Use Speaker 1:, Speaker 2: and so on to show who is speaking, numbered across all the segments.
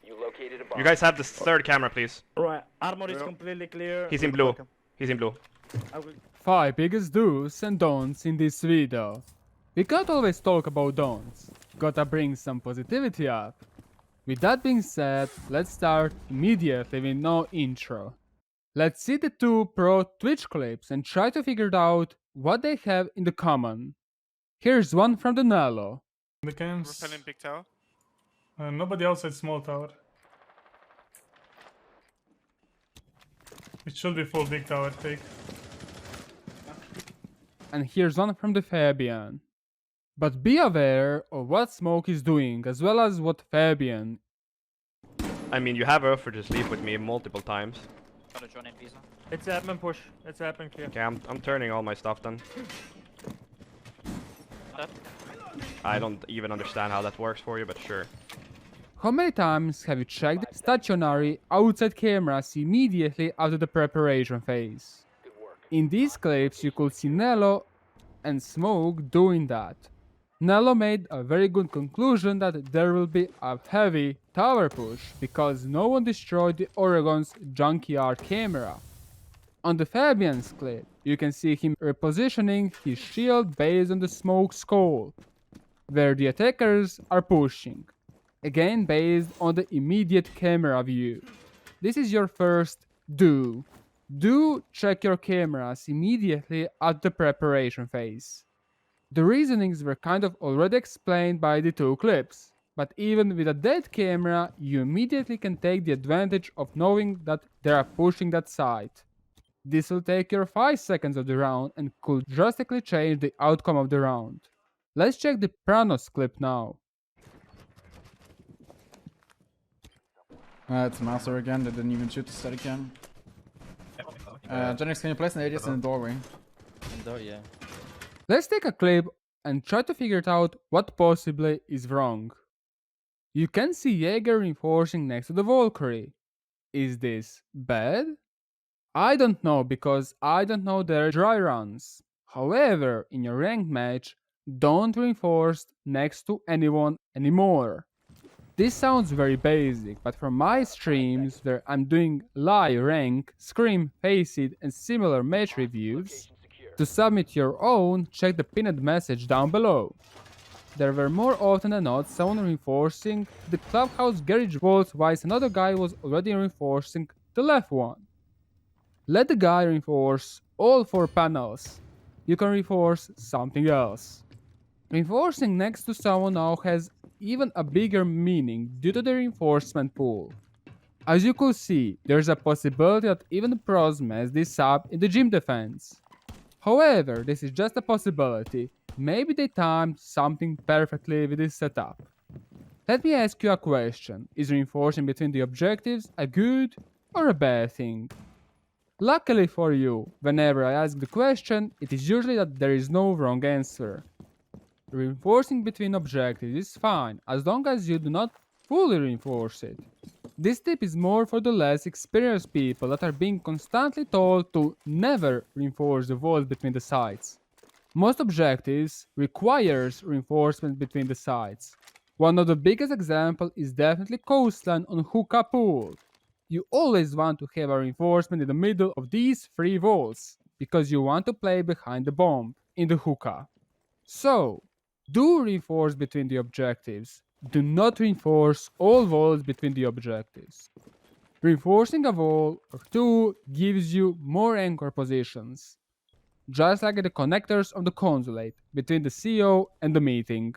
Speaker 1: You guys have the third camera, please.
Speaker 2: Right, armor is completely clear.
Speaker 1: He's in blue. He's in blue.
Speaker 3: 5 biggest do's and don'ts in this video. We can't always talk about don'ts. Gotta bring some positivity up. With that being said, let's start immediately with no intro. Let's see the 2 pro Twitch clips and try to figure out what they have in the common. Here's one from the Nello.
Speaker 4: The camps.
Speaker 5: Repelling big tower.
Speaker 4: Nobody outside small tower. It should be full big tower take.
Speaker 3: And here's one from the Fabian. But be aware of what Smoke is doing, as well as what Fabian.
Speaker 1: I mean, you have offered to sleep with me multiple times.
Speaker 5: Gotta join in Pisa.
Speaker 2: It's admin push. It's admin clear.
Speaker 1: Okay, I'm turning all my stuff then.
Speaker 5: Dead.
Speaker 1: I don't even understand how that works for you, but sure.
Speaker 3: How many times have you checked stationary outside cameras immediately after the preparation phase? In these clips you could see Nello and Smoke doing that. Nello made a very good conclusion that there will be a heavy tower push because no one destroyed the Oregon's junkyard camera. On the Fabian's clip, you can see him repositioning his shield based on the Smoke's call, where the attackers are pushing, again based on the immediate camera view. This is your first do. Do check your cameras immediately at the preparation phase. The reasonings were kind of already explained by the 2 clips, but even with a dead camera, you immediately can take the advantage of knowing that they are pushing that side. This will take your 5 seconds of the round and could drastically change the outcome of the round. Let's check the Pranos clip now.
Speaker 6: It's Master again, they didn't even shoot the static cam. Genix, can you place an ADS in the doorway?
Speaker 7: Yeah.
Speaker 3: Let's take a clip and try to figure it out what possibly is wrong. You can see Jaeger reinforcing next to the Valkyrie. Is this bad? I don't know because I don't know their dry runs. However, in your ranked match, don't reinforce next to anyone anymore. This sounds very basic, but from my streams where I'm doing live rank, scrim, face it and similar match reviews, to submit your own, check the pinned message down below. There were more often than not someone reinforcing the clubhouse garage walls whilst another guy was already reinforcing the left one. Let the guy reinforce all 4 panels. You can reinforce something else. Reinforcing next to someone now has even a bigger meaning due to the reinforcement pool. As you could see, there's a possibility that even the pros mess this up in the gym defense. However, this is just a possibility. Maybe they timed something perfectly with this setup. Let me ask you a question. Is reinforcing between the objectives a good or a bad thing? Luckily for you, whenever I ask the question, it is usually that there is no wrong answer. Reinforcing between objectives is fine as long as you do not fully reinforce it. This tip is more for the less experienced people that are being constantly told to never reinforce the walls between the sides. Most objectives requires reinforcement between the sides. One of the biggest examples is definitely coastline on hookah pool. You always want to have a reinforcement in the middle of these 3 walls, because you want to play behind the bomb in the hookah. So, do reinforce between the objectives. Do not reinforce all walls between the objectives. Reinforcing a wall or 2 gives you more anchor positions, just like the connectors of the consulate between the CO and the meeting.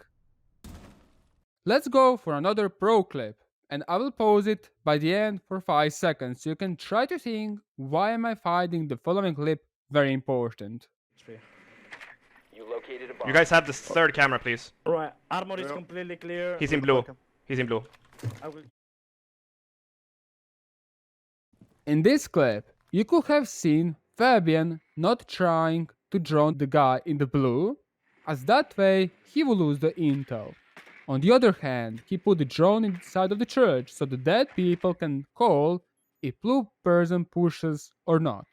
Speaker 3: Let's go for another pro clip, and I will pause it by the end for 5 seconds so you can try to think why am I finding the following clip very important.
Speaker 1: You guys have the third camera, please.
Speaker 2: Right, armor is completely clear.
Speaker 1: He's in blue. He's in blue.
Speaker 3: In this clip, you could have seen Fabian not trying to drone the guy in the blue, as that way he will lose the intel. On the other hand, he put the drone inside of the church so the dead people can call if blue person pushes or not.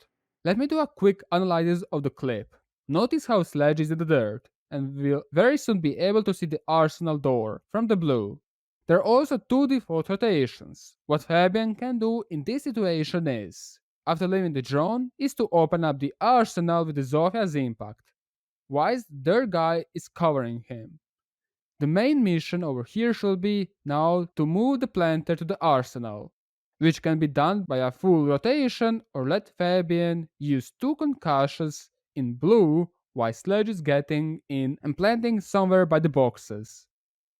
Speaker 3: Let me do a quick analysis of the clip. Notice how Sledge is in the dirt, and we'll very soon be able to see the arsenal door from the blue. There are also two default rotations. What Fabian can do in this situation is, after leaving the drone, is to open up the arsenal with the Zophia's impact, whilst their guy is covering him. The main mission over here should be now to move the planter to the arsenal, which can be done by a full rotation or let Fabian use two concussions in blue while Sledge is getting in and planting somewhere by the boxes.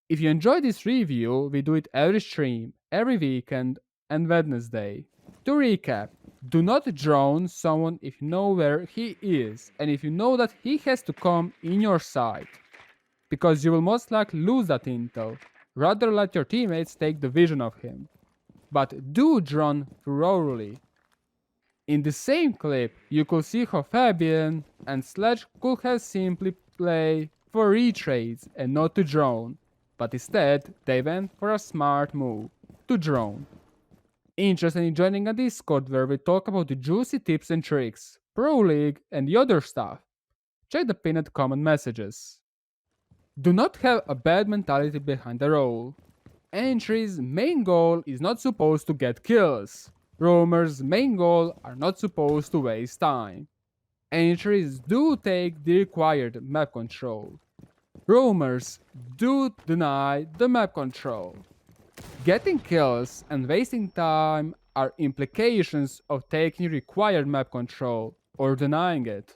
Speaker 3: If you enjoyed this review, we do it every stream, every weekend, and Wednesday. To recap, do not drone someone if you know where he is, and if you know that he has to come in your sight, because you will most likely lose that intel. Rather let your teammates take the vision of him. But do drone thoroughly. In the same clip, you could see how Fabian and Sledge could have simply played for retrades and not to drone, but instead they went for a smart move, to drone. Interested in joining a Discord where we talk about the juicy tips and tricks, Pro League and the other stuff? Check the pinned comment messages. Do not have a bad mentality behind the role. Entry's main goal is not supposed to get kills. Roamers' main goal are not supposed to waste time. Entries do take the required map control. Roamers do deny the map control. Getting kills and wasting time are implications of taking required map control or denying it.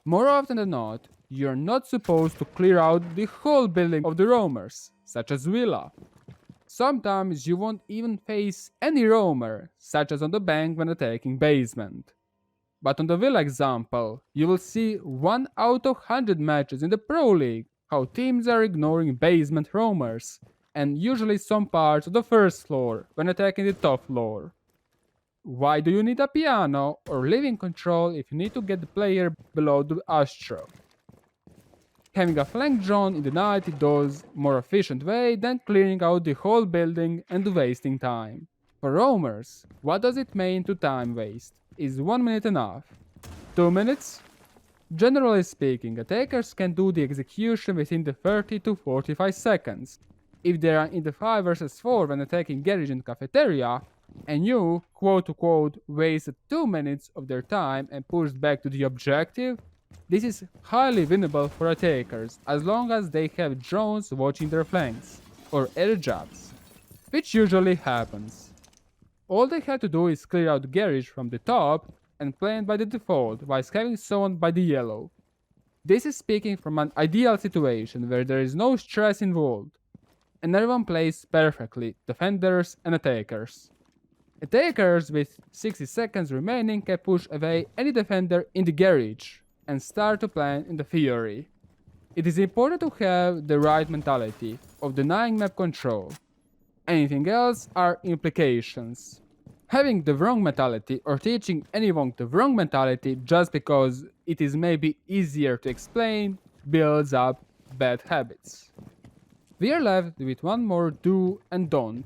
Speaker 3: More often than not, you're not supposed to clear out the whole building of the roamers, such as Villa. Sometimes you won't even face any roamer, such as on the bank when attacking basement. But on the Villa example, you will see 1 out of 100 matches in the Pro League how teams are ignoring basement roamers, and usually some parts of the first floor when attacking the top floor. Why do you need a piano or living control if you need to get the player below the astro? Having a flank drone in the night does more efficient way than clearing out the whole building and wasting time. For roamers, what does it mean to time waste? Is 1 minute enough? 2 minutes? Generally speaking, attackers can do the execution within the 30 to 45 seconds. If they are in the 5 vs 4 when attacking garage and cafeteria, and you, quote-unquote, wasted 2 minutes of their time and pushed back to the objective, this is highly winnable for attackers as long as they have drones watching their flanks, or air jabs, which usually happens. All they have to do is clear out garage from the top and plant by the default whilst having someone by the yellow. This is speaking from an ideal situation where there is no stress involved, and everyone plays perfectly, defenders and attackers. Attackers with 60 seconds remaining can push away any defender in the garage and start to plan in the theory. It is important to have the right mentality of denying map control. Anything else are implications. Having the wrong mentality or teaching anyone the wrong mentality just because it is maybe easier to explain builds up bad habits. We are left with one more do and don't.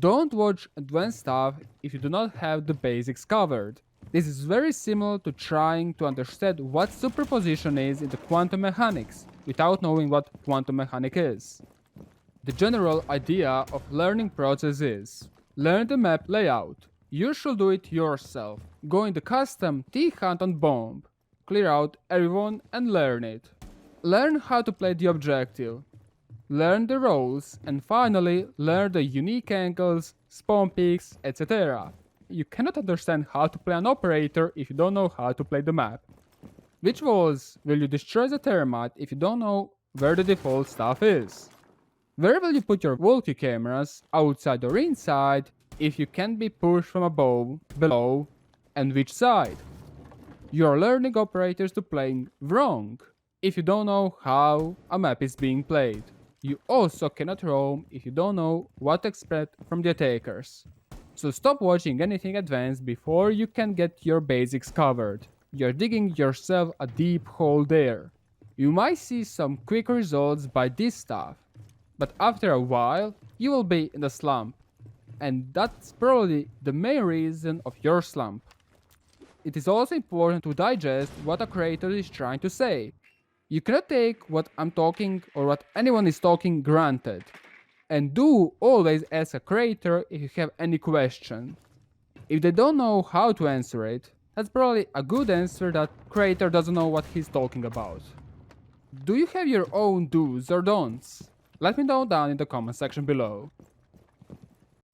Speaker 3: Don't watch advanced stuff if you do not have the basics covered. This is very similar to trying to understand what superposition is in the quantum mechanics without knowing what quantum mechanic is. The general idea of learning process is: learn the map layout. You should do it yourself. Go in the custom T-hunt on bomb. Clear out everyone and learn it. Learn how to play the objective. Learn the roles, and finally learn the unique angles, spawn peaks, etc. You cannot understand how to play an operator if you don't know how to play the map. Which walls will you destroy the thermite if you don't know where the default stuff is? Where will you put your walkie cameras, outside or inside, if you can be pushed from above, below, and which side? You are learning operators to playing wrong if you don't know how a map is being played. You also cannot roam if you don't know what to expect from the attackers. So stop watching anything advanced before you can get your basics covered. You're digging yourself a deep hole there. You might see some quick results by this stuff, but after a while, you will be in a slump. And that's probably the main reason of your slump. It is also important to digest what a creator is trying to say. You cannot take what I'm talking or what anyone is talking granted. And do always ask a creator if you have any question. If they don't know how to answer it, that's probably a good answer that creator doesn't know what he's talking about. Do you have your own do's or don'ts? Let me know down in the comment section below.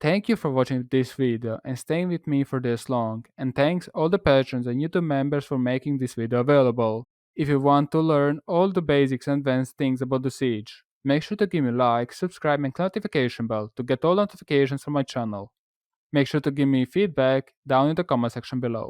Speaker 3: Thank you for watching this video and staying with me for this long, and thanks all the patrons and YouTube members for making this video available. If you want to learn all the basics and advanced things about the siege, make sure to give me a like, subscribe and click the notification bell to get all notifications from my channel. Make sure to give me feedback down in the comment section below.